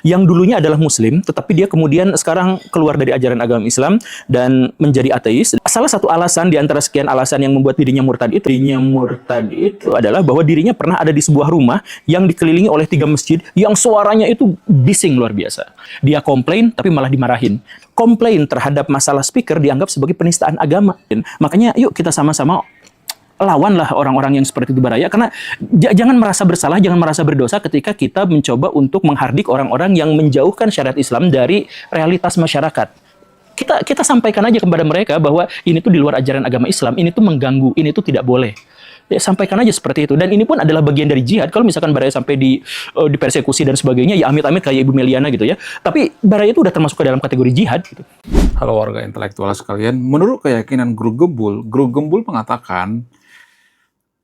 yang dulunya adalah Muslim, tetapi dia kemudian sekarang keluar dari ajaran agama Islam dan menjadi ateis. Salah satu alasan di antara sekian alasan yang membuat dirinya murtad itu adalah bahwa dirinya pernah ada di sebuah rumah yang dikelilingi oleh 3 masjid yang suaranya itu bising luar biasa. Dia komplain tapi malah dimarahin. Komplain terhadap masalah speaker dianggap sebagai penistaan agama. Makanya yuk kita sama-sama lawanlah orang-orang yang seperti itu Baraya, karena jangan merasa bersalah, jangan merasa berdosa ketika kita mencoba untuk menghardik orang-orang yang menjauhkan syariat Islam dari realitas masyarakat. Kita sampaikan aja kepada mereka bahwa ini tuh di luar ajaran agama Islam, ini tuh mengganggu, ini tuh tidak boleh. Ya, sampaikan aja seperti itu. Dan ini pun adalah bagian dari jihad. Kalau misalkan Baraya sampai dipersekusi dan sebagainya, ya amit-amit kayak Ibu Meliana gitu ya. Tapi Baraya itu udah termasuk ke dalam kategori jihad gitu. Halo warga intelektual sekalian, menurut keyakinan Guru Gembul mengatakan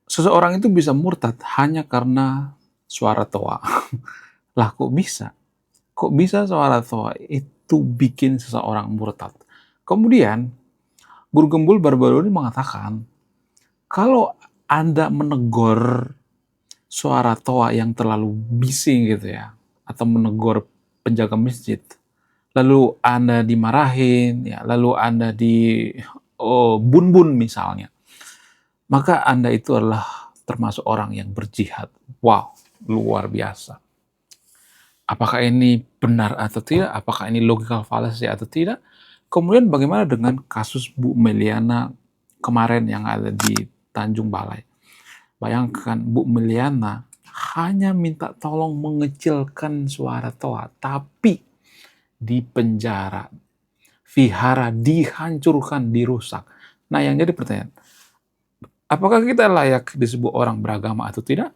seseorang itu bisa murtad hanya karena suara toa. Lah kok bisa? Kok bisa suara toa itu bikin seseorang murtad? Kemudian Guru Gembul baru-baru ini mengatakan kalau Anda menegur suara toa yang terlalu bising gitu ya, atau menegur penjaga masjid, lalu Anda dimarahin, ya, lalu Anda bun-bun misalnya, maka Anda itu adalah termasuk orang yang berjihad. Wow, luar biasa. Apakah ini benar atau tidak? Apakah ini logical fallacy atau tidak? Kemudian bagaimana dengan kasus Bu Meliana kemarin yang ada di Tanjung Balai? Bayangkan Bu Meliana hanya minta tolong mengecilkan suara toa, tapi di penjara, vihara dihancurkan, dirusak. Nah, yang jadi pertanyaan, apakah kita layak disebut orang beragama atau tidak?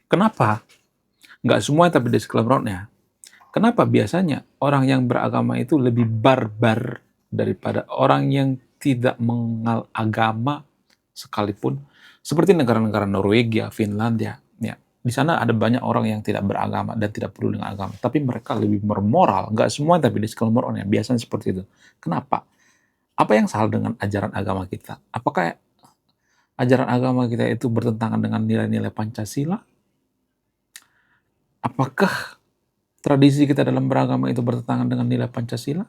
Kenapa? Nggak semua tapi disclaimer-nya. Kenapa biasanya orang yang beragama itu lebih barbar daripada orang yang tidak mengenal agama sekalipun? Seperti negara-negara Norwegia, Finlandia, ya. Di sana ada banyak orang yang tidak beragama dan tidak peduli dengan agama, tapi mereka lebih bermoral. Nggak semua tapi disclaimer-nya, biasanya seperti itu. Kenapa? Apa yang salah dengan ajaran agama kita? Apakah ajaran agama kita itu bertentangan dengan nilai-nilai Pancasila? Apakah tradisi kita dalam beragama itu bertentangan dengan nilai Pancasila?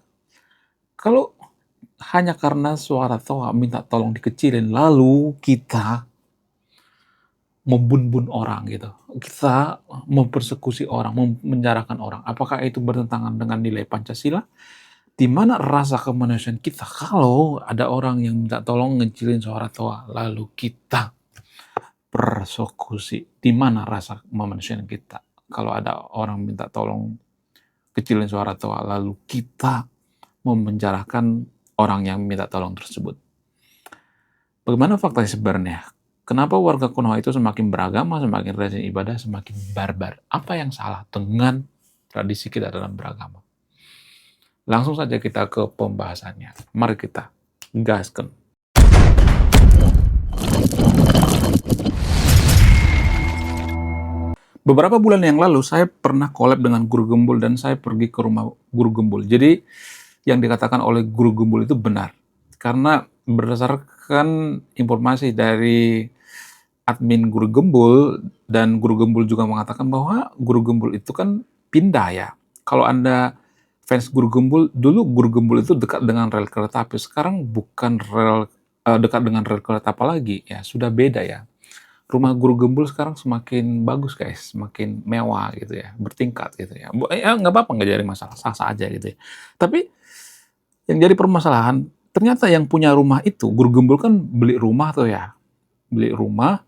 Kalau hanya karena suara toa minta tolong dikecilin, lalu kita membun-bun orang gitu, kita mempersekusi orang, memenjarakan orang, apakah itu bertentangan dengan nilai Pancasila? Di mana rasa kemanusiaan kita kalau ada orang yang minta tolong ngecilin suara toa, lalu kita persekusi? Di mana rasa kemanusiaan kita kalau ada orang minta tolong kecilin suara toa, lalu kita memenjarakan orang yang minta tolong tersebut? Bagaimana faktanya sebenarnya? Kenapa warga Konoha itu semakin beragama, semakin rajin ibadah, semakin barbar? Apa yang salah dengan tradisi kita dalam beragama? Langsung saja kita ke pembahasannya. Mari kita gaskan. Beberapa bulan yang lalu saya pernah collab dengan Guru Gembul dan saya pergi ke rumah Guru Gembul. Jadi yang dikatakan oleh Guru Gembul itu benar. Karena berdasarkan informasi dari admin Guru Gembul, dan Guru Gembul juga mengatakan bahwa Guru Gembul itu kan pindah ya. Kalau Anda fans Guru Gembul, dulu Guru Gembul itu dekat dengan rel kereta api, sekarang bukan dekat dengan rel kereta apa lagi ya, sudah beda ya. Rumah Guru Gembul sekarang semakin bagus guys, semakin mewah gitu ya, bertingkat gitu ya. Ya nggak apa-apa, nggak jadi masalah, sah-sah aja gitu ya. Tapi yang jadi permasalahan, ternyata yang punya rumah itu, Guru Gembul kan beli rumah tuh ya, beli rumah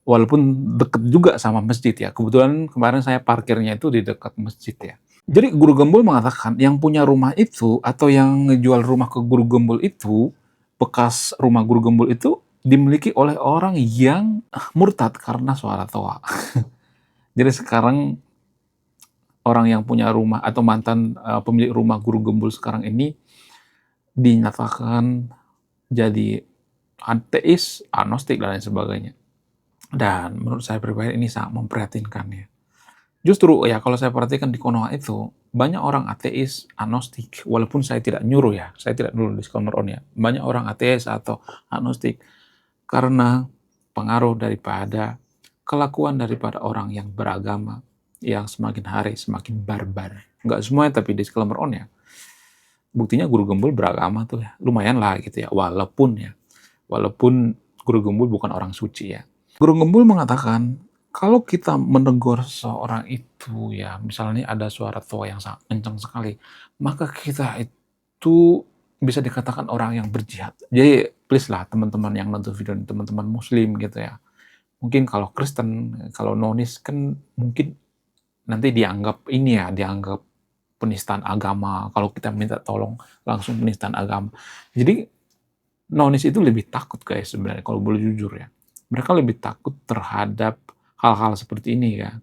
walaupun deket juga sama masjid ya. Kebetulan kemarin saya parkirnya itu di dekat masjid ya. Jadi Guru Gembul mengatakan yang punya rumah itu atau yang ngejual rumah ke Guru Gembul itu, bekas rumah Guru Gembul itu dimiliki oleh orang yang murtad karena suara toa. Jadi sekarang orang yang punya rumah atau mantan pemilik rumah Guru Gembul sekarang ini dinyatakan jadi ateis, agnostik, dan lain sebagainya. Dan menurut saya pribadi ini sangat memprihatinkan ya. Justru ya kalau saya perhatikan di Konoha itu banyak orang ateis, agnostik, walaupun saya tidak nyuruh ya, saya tidak nyuruh disclaimer on ya. Banyak orang ateis atau agnostik karena pengaruh daripada kelakuan daripada orang yang beragama yang semakin hari semakin barbar. Nggak semuanya tapi disclaimer on ya. Buktinya guru gembul beragama tuh ya, lumayan lah gitu ya, walaupun guru gembul bukan orang suci ya. Guru gembul mengatakan, kalau kita menegur seseorang itu ya, misalnya ada suara toa yang sangat kencang sekali, maka kita itu bisa dikatakan orang yang berjihad. Jadi please lah teman-teman yang nonton video ini, teman-teman muslim gitu ya. Mungkin kalau Kristen, kalau nonis kan mungkin nanti dianggap ini ya, dianggap penistaan agama, kalau kita minta tolong langsung penistaan agama. Jadi nonis itu lebih takut guys sebenarnya kalau boleh jujur ya. Mereka lebih takut terhadap hal-hal seperti ini ya.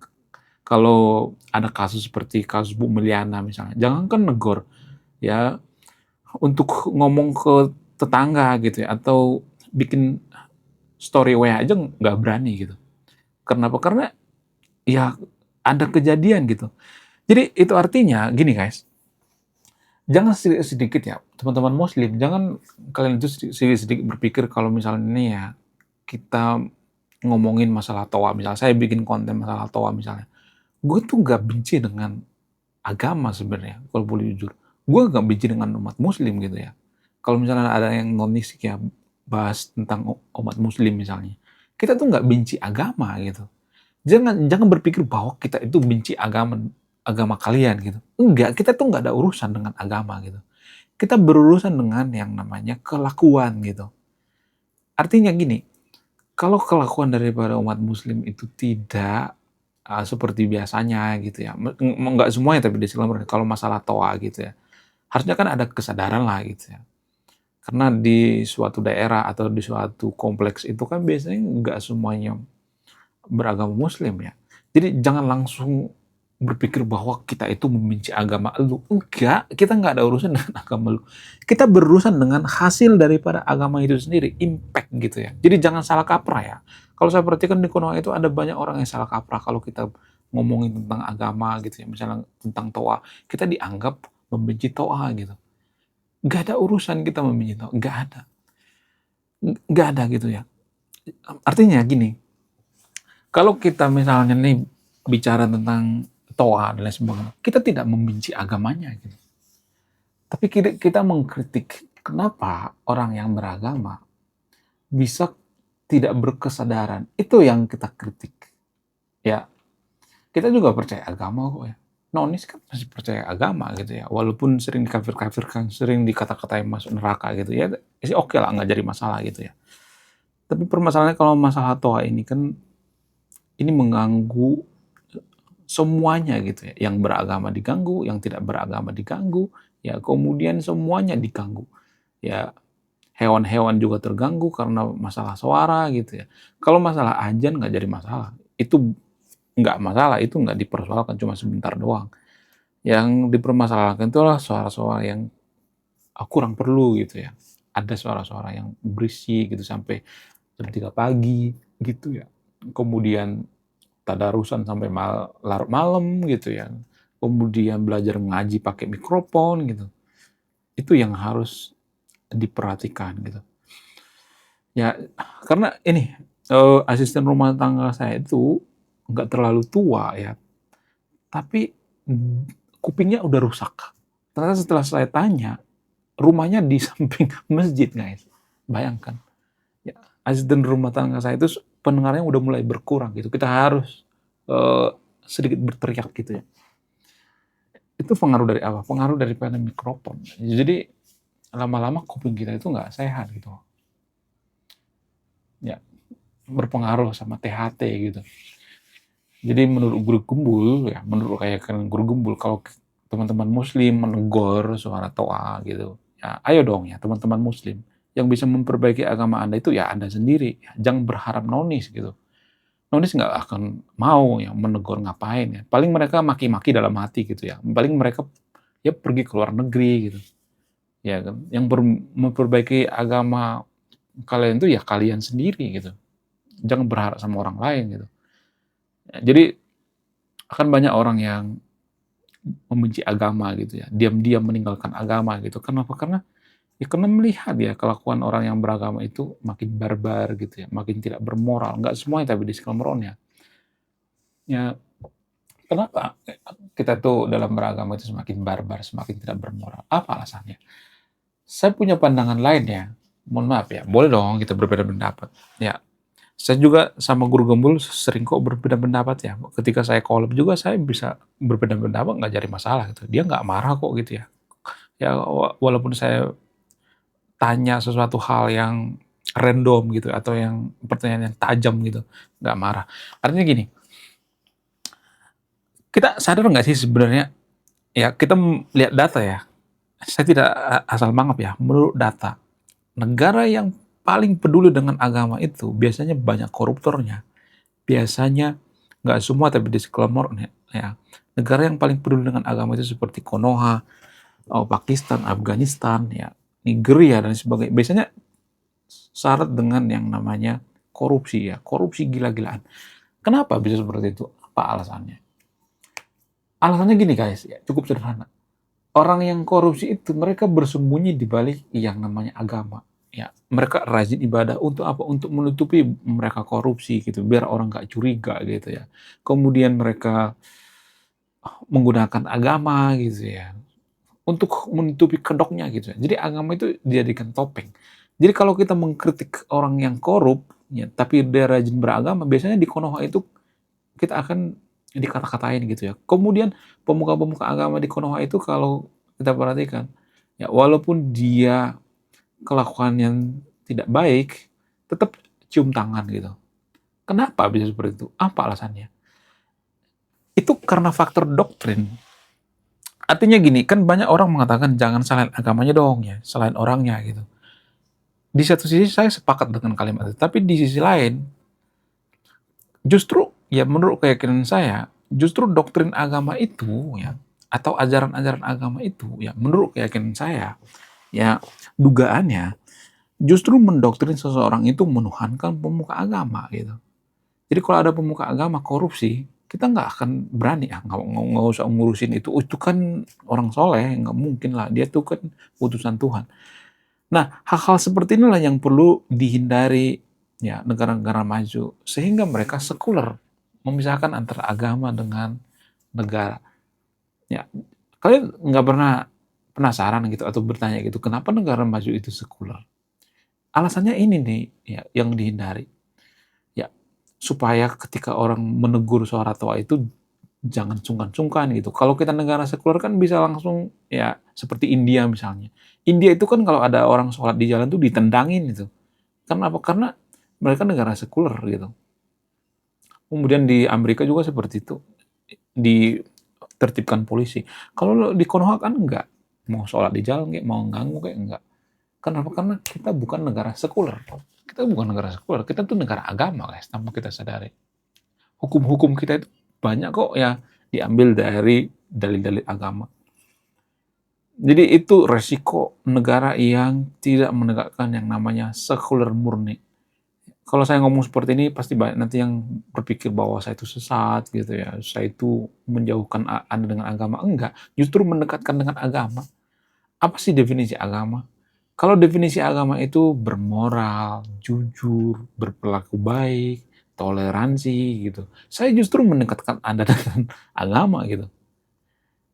Kalau ada kasus seperti kasus Bu Meliana misalnya, jangankan negor ya, untuk ngomong ke tetangga gitu ya, atau bikin story WA aja nggak berani gitu. Kenapa? Karena ya ada kejadian gitu. Jadi itu artinya gini guys, jangan sedikit-sedikit ya, teman-teman muslim, jangan kalian itu sedikit-sedikit berpikir kalau misalnya ini ya, kita ngomongin masalah toa, misalnya saya bikin konten masalah toa misalnya, gue tuh nggak benci dengan agama sebenarnya, kalau boleh jujur. Gue nggak benci dengan umat muslim gitu ya. Kalau misalnya ada yang nonis ya, bahas tentang umat muslim misalnya, kita tuh nggak benci agama gitu. Jangan berpikir bahwa kita itu benci agama kalian gitu. Enggak, kita tuh nggak ada urusan dengan agama gitu. Kita berurusan dengan yang namanya kelakuan gitu. Artinya gini, kalau kelakuan daripada umat muslim itu tidak seperti biasanya gitu ya, nggak semuanya tapi disclaimer, kalau masalah toa gitu ya, harusnya kan ada kesadaran lah gitu ya. Karena di suatu daerah atau di suatu kompleks itu kan biasanya nggak semuanya beragama muslim ya. Jadi jangan langsung berpikir bahwa kita itu membenci agama lu. Enggak, kita nggak ada urusan dengan agama lu. Kita berurusan dengan hasil daripada agama itu sendiri, impact gitu ya. Jadi jangan salah kaprah ya. Kalau saya perhatikan di Konoha itu ada banyak orang yang salah kaprah kalau kita ngomongin tentang agama gitu ya, misalnya tentang toa, kita dianggap membenci toa gitu. Nggak ada urusan kita membenci toa, nggak ada gitu ya. Artinya gini, kalau kita misalnya nih bicara tentang toa dan lain sebagainya, kita tidak membenci agamanya gitu. Tapi kita mengkritik kenapa orang yang beragama bisa tidak berkesadaran. Itu yang kita kritik. Ya, kita juga percaya agama kok ya. Nonis kan masih percaya agama gitu ya. Walaupun sering dikafir-kafirkan, sering dikata-katain masuk neraka gitu ya. Sih oke lah, nggak jadi masalah gitu ya. Tapi permasalahannya kalau masalah toa ini kan, ini mengganggu semuanya gitu ya. Yang beragama diganggu, yang tidak beragama diganggu, ya kemudian semuanya diganggu. Ya hewan-hewan juga terganggu karena masalah suara gitu ya. Kalau masalah ajan nggak jadi masalah. Itu nggak masalah, itu nggak dipersoalkan, cuma sebentar doang. Yang dipermasalahkan itu adalah suara-suara yang kurang perlu gitu ya. Ada suara-suara yang berisik gitu sampai jam 3 pagi gitu ya. Kemudian tadarusan sampai larut malam gitu ya. Kemudian belajar ngaji pakai mikrofon gitu. Itu yang harus diperhatikan gitu. Ya, karena ini asisten rumah tangga saya itu nggak terlalu tua ya, tapi kupingnya udah rusak. Ternyata setelah saya tanya, rumahnya di samping masjid guys. Bayangkan. Ya, asisten rumah tangga saya itu pendengarannya udah mulai berkurang gitu. Kita harus sedikit berteriak gitu ya. Itu pengaruh dari apa? Pengaruh daripada mikrofon. Jadi lama-lama kuping kita itu nggak sehat gitu. Ya, berpengaruh sama THT gitu. Jadi menurut guru gembul ya, menurut kayak guru gembul, kalau teman-teman muslim menegur suara toa gitu, ya ayo dong ya teman-teman muslim yang bisa memperbaiki agama Anda itu ya Anda sendiri. Ya, jangan berharap nonis gitu. Nonis nggak akan mau ya menegur ngapain ya. Paling mereka maki-maki dalam hati gitu ya. Paling mereka ya pergi ke luar negeri gitu. Ya kan. Yang memperbaiki agama kalian itu ya kalian sendiri gitu. Jangan berharap sama orang lain gitu. Ya, jadi akan banyak orang yang membenci agama gitu ya. Diam-diam meninggalkan agama gitu. Kenapa? Karena melihat ya kelakuan orang yang beragama itu makin barbar gitu ya, makin tidak bermoral. Nggak semuanya tapi disclaimer on ya. Ya, Kenapa kita tuh dalam beragama itu semakin barbar, semakin tidak bermoral? Apa alasannya? Saya punya pandangan lain ya. Mohon maaf ya, boleh dong kita berbeda pendapat. Ya, saya juga sama guru gembul sering kok berbeda pendapat ya. Ketika saya collab juga saya bisa berbeda pendapat nggak jadi masalah gitu. Dia nggak marah kok gitu ya. Ya walaupun saya tanya sesuatu hal yang random gitu atau yang pertanyaan yang tajam gitu, nggak marah. Artinya gini, kita sadar nggak sih sebenarnya ya kita lihat data ya. Saya tidak asal mangap ya. Menurut data, negara yang paling peduli dengan agama itu biasanya banyak koruptornya. Biasanya nggak semua tapi disclaimer ya. Negara yang paling peduli dengan agama itu seperti Konoha, Pakistan, Afghanistan, ya, Nigeria dan sebagainya. Biasanya syarat dengan yang namanya korupsi ya, korupsi gila-gilaan. Kenapa bisa seperti itu? Apa alasannya? Alasannya gini guys, ya, cukup sederhana. Orang yang korupsi itu mereka bersembunyi di balik yang namanya agama. Ya, mereka rajin ibadah untuk apa? Untuk menutupi mereka korupsi gitu, biar orang nggak curiga gitu ya. Kemudian mereka menggunakan agama gitu ya, untuk menutupi kedoknya gitu ya. Jadi agama itu dijadikan topeng. Jadi kalau kita mengkritik orang yang korup, ya, tapi dia rajin beragama, biasanya di Konoha itu kita akan dikata-katain gitu ya. Kemudian pemuka-pemuka agama di Konoha itu kalau kita perhatikan, ya walaupun dia kelakuan yang tidak baik, tetap cium tangan gitu. Kenapa bisa seperti itu? Apa alasannya? Itu karena faktor doktrin. Artinya gini, kan banyak orang mengatakan jangan salahin agamanya dong ya, selain orangnya gitu. Di satu sisi saya sepakat dengan kalimat itu, tapi di sisi lain justru ya menurut keyakinan saya, justru doktrin agama itu ya atau ajaran-ajaran agama itu ya menurut keyakinan saya ya dugaannya justru mendoktrin seseorang itu menuhankan pemuka agama gitu. Jadi kalau ada pemuka agama korupsi, kita nggak akan berani ya nggak usah ngurusin itu. Oh, itu kan orang soleh, nggak mungkin lah. Dia tuh kan utusan Tuhan. Nah, hal-hal seperti inilah yang perlu dihindari ya negara-negara maju sehingga mereka sekuler, memisahkan antara agama dengan negara. Ya, kalian nggak pernah penasaran gitu atau bertanya gitu, kenapa negara maju itu sekuler? Alasannya ini nih ya yang dihindari. Ya, supaya ketika orang menegur suara tua itu jangan sungkan-sungkan gitu. Kalau kita negara sekuler kan bisa langsung ya seperti India misalnya. India itu kan kalau ada orang sholat di jalan tuh ditendangin gitu. Kenapa? Karena mereka negara sekuler gitu. Kemudian di Amerika juga seperti itu. Ditertibkan polisi. Kalau di Konoha kan enggak. Mau sholat di jalan kayak mau ganggu kayak enggak. Kenapa? Karena kita bukan negara sekuler. Kita bukan negara sekuler, kita tuh negara agama guys, tanpa kita sadari. Hukum-hukum kita itu banyak kok ya diambil dari dalil-dalil agama. Jadi itu resiko negara yang tidak menegakkan yang namanya sekuler murni. Kalau saya ngomong seperti ini pasti banyak nanti yang berpikir bahwa saya itu sesat gitu ya, saya itu menjauhkan Anda dengan agama. Enggak, justru mendekatkan dengan agama. Apa sih definisi agama? Kalau definisi agama itu bermoral, jujur, berperilaku baik, toleransi gitu. Saya justru mendekatkan Anda dengan agama gitu.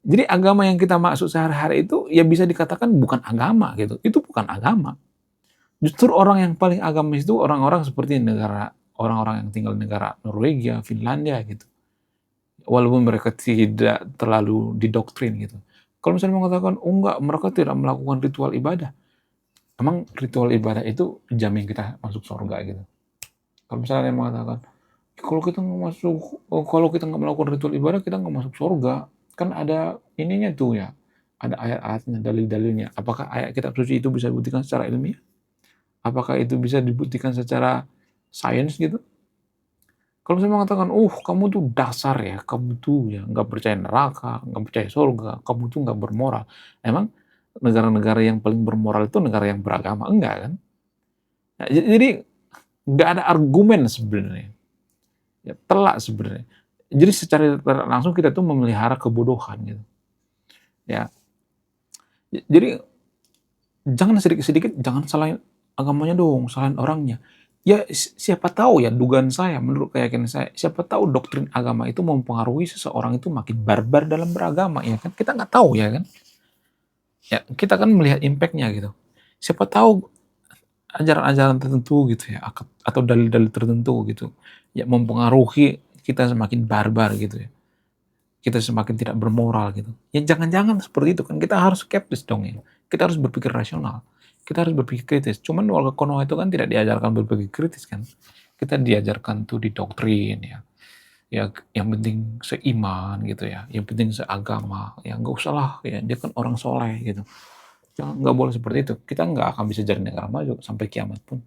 Jadi agama yang kita maksud sehari-hari itu ya bisa dikatakan bukan agama gitu. Itu bukan agama. Justru orang yang paling agamis itu orang-orang seperti orang-orang yang tinggal di negara Norwegia, Finlandia gitu. Walaupun mereka tidak terlalu didoktrin gitu. Kalau misalnya mengatakan, oh enggak, mereka tidak melakukan ritual ibadah. Emang ritual ibadah itu jamin kita masuk surga gitu. Kalau misalnya mengatakan, kalau kita nggak melakukan ritual ibadah kita nggak masuk surga. Kan ada ininya tuh ya, ada ayat-ayatnya, dalil-dalilnya. Apakah ayat kitab suci itu bisa dibuktikan secara ilmiah? Apakah itu bisa dibuktikan secara sains gitu? Kalau saya mengatakan, kamu tuh dasar ya, kamu tuh ya nggak percaya neraka, nggak percaya surga, kamu tuh nggak bermoral. Emang negara-negara yang paling bermoral itu negara yang beragama? Enggak kan? Nah, jadi nggak ada argumen sebenarnya. Ya, telak sebenarnya. Jadi secara langsung kita tuh memelihara kebodohan gitu. Ya, jadi jangan sedikit-sedikit jangan salahin agamanya dong, salahin orangnya. Ya siapa tahu ya, dugaan saya, menurut keyakinan saya, siapa tahu doktrin agama itu mempengaruhi seseorang itu makin barbar dalam beragama, ya kan? Kita nggak tahu ya kan? Ya kita kan melihat impact-nya gitu. Siapa tahu ajaran-ajaran tertentu gitu ya, atau dalil-dalil tertentu gitu, ya mempengaruhi kita semakin barbar gitu ya. Kita semakin tidak bermoral gitu. Ya jangan-jangan seperti itu kan, kita harus skeptis dong ya. Kita harus berpikir rasional. Kita harus berpikir kritis. Cuman warga Konoha itu kan tidak diajarkan berpikir kritis kan. Kita diajarkan tuh di doktrin ya. Ya yang penting seiman gitu ya. Yang penting seagama. Ya nggak usah lah ya. Dia kan orang soleh gitu. Jangan, nggak boleh seperti itu. Kita nggak akan bisa jadi negara maju sampai kiamat pun.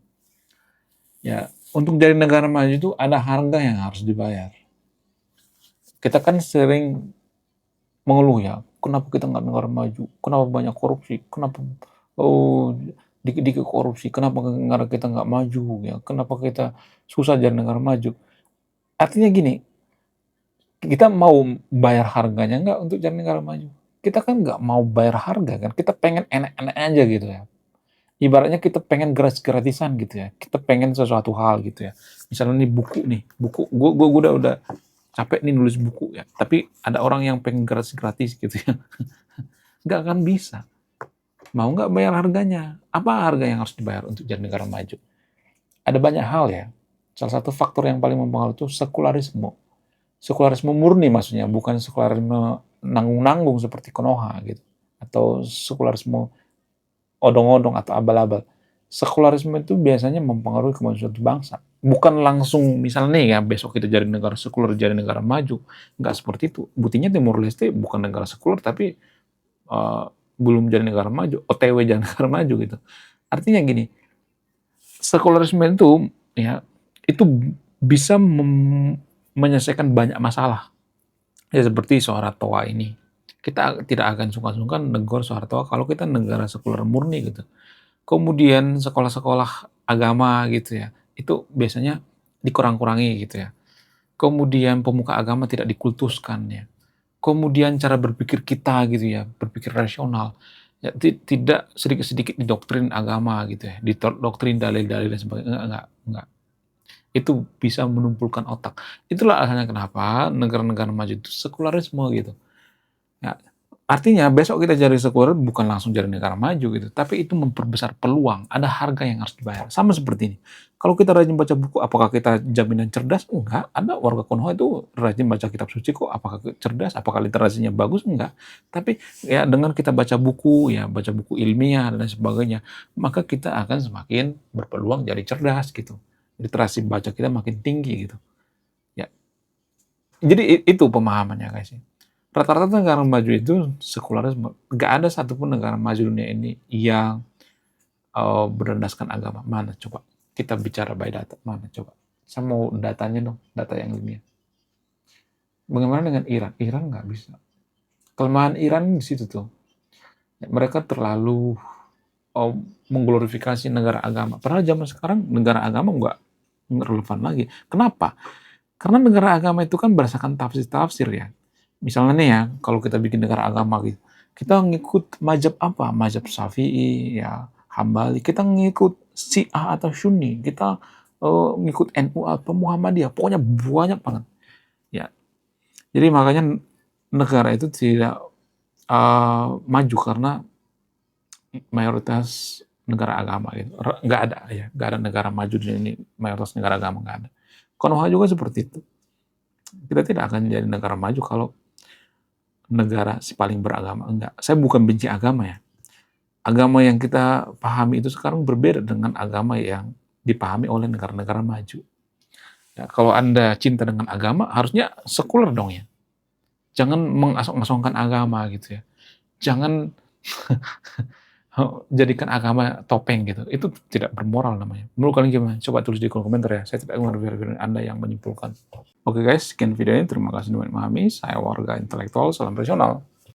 Ya untuk jadi negara maju itu ada harga yang harus dibayar. Kita kan sering mengeluh ya, kenapa kita nggak negara maju, kenapa banyak korupsi, kenapa oh dikit-dikit korupsi, kenapa negara kita nggak maju ya, kenapa kita susah jadi negara maju. Artinya gini, kita mau bayar harganya nggak untuk jadi negara maju? Kita kan nggak mau bayar harga kan, kita pengen enak-enak aja gitu ya. Ibaratnya kita pengen gratis-gratisan gitu ya, kita pengen sesuatu hal gitu ya. Misalnya nih buku, gue udah capek nih nulis buku ya, tapi ada orang yang pengen gratis-gratis gitu ya. Nggak akan bisa. Mau nggak bayar harganya? Apa harga yang harus dibayar untuk jadi negara maju? Ada banyak hal ya. Salah satu faktor yang paling mempengaruhi itu sekularisme. Sekularisme murni maksudnya, bukan sekularisme nanggung-nanggung seperti Konoha gitu. Atau sekularisme odong-odong atau abal-abal. Sekularisme itu biasanya mempengaruhi kemajuan suatu bangsa. Bukan langsung misalnya nih ya besok kita jadi negara sekuler, jadi negara maju. Nggak seperti itu. Buktinya Timor Leste bukan negara sekuler tapi uh, belum jadi negara maju, OTW jadi negara maju gitu. Artinya gini, sekularisme itu ya itu bisa menyelesaikan banyak masalah. Ya seperti Soeharto ini. Kita tidak akan sungkan-sungkan negor Soeharto kalau kita negara sekuler murni gitu. Kemudian sekolah-sekolah agama gitu ya, itu biasanya dikurang-kurangi gitu ya. Kemudian pemuka agama tidak dikultuskan ya. Kemudian cara berpikir kita gitu ya, berpikir rasional. Ya, tidak sedikit-sedikit didoktrin agama gitu ya, didoktrin dalil-dalil dan sebagainya. Enggak. Itu bisa menumpulkan otak. Itulah alasannya kenapa negara-negara maju itu sekularisme gitu. Ya, artinya besok kita jadi sekuler bukan langsung jadi negara maju gitu, tapi itu memperbesar peluang, ada harga yang harus dibayar. Sama seperti ini. Kalau kita rajin baca buku, apakah kita jaminan cerdas? Enggak. Ada warga Konoha itu rajin baca kitab suci kok, apakah cerdas? Apakah literasinya bagus? Enggak. Tapi ya dengan kita baca buku, ya baca buku ilmiah dan sebagainya, maka kita akan semakin berpeluang jadi cerdas gitu. Literasi baca kita makin tinggi gitu. Ya. Jadi itu pemahamannya guys. Rata-rata negara maju itu sekularisme. Nggak ada satupun negara maju dunia ini yang berdasarkan agama. Mana coba? Kita bicara by data. Mana coba? Saya mau datanya dong, data yang ilmiah. Bagaimana dengan Iran? Iran nggak bisa. Kelemahan Iran di situ tuh. Mereka terlalu mengglorifikasi negara agama. Padahal zaman sekarang negara agama nggak relevan lagi. Kenapa? Karena negara agama itu kan berdasarkan tafsir-tafsir ya. Misalnya nih ya, kalau kita bikin negara agama gitu, kita ngikut mazhab apa? Mazhab Syafi'i, ya, Hambali. Kita ngikut Syiah atau Sunni. Kita ngikut NU atau Muhammadiyah. Pokoknya banyak banget. Ya, jadi makanya negara itu tidak maju karena mayoritas negara agama gitu. Nggak ada ya, nggak ada negara maju di ini mayoritas negara agama nggak ada. Konoha juga seperti itu. Kita tidak akan jadi negara maju kalau negara si paling beragama. Enggak. Saya bukan benci agama ya. Agama yang kita pahami itu sekarang berbeda dengan agama yang dipahami oleh negara-negara maju. Ya, kalau Anda cinta dengan agama, harusnya sekuler dong ya. Jangan mengasong-asongkan agama gitu ya. Jangan jadikan agama topeng gitu. Itu tidak bermoral namanya. Menurut kalian gimana? Coba tulis di kolom komentar ya. Saya tidak mengenai Anda yang menyimpulkan. Oke guys, sekian video ini. Terima kasih sudah memahami. Saya warga intelektual, salam rasional.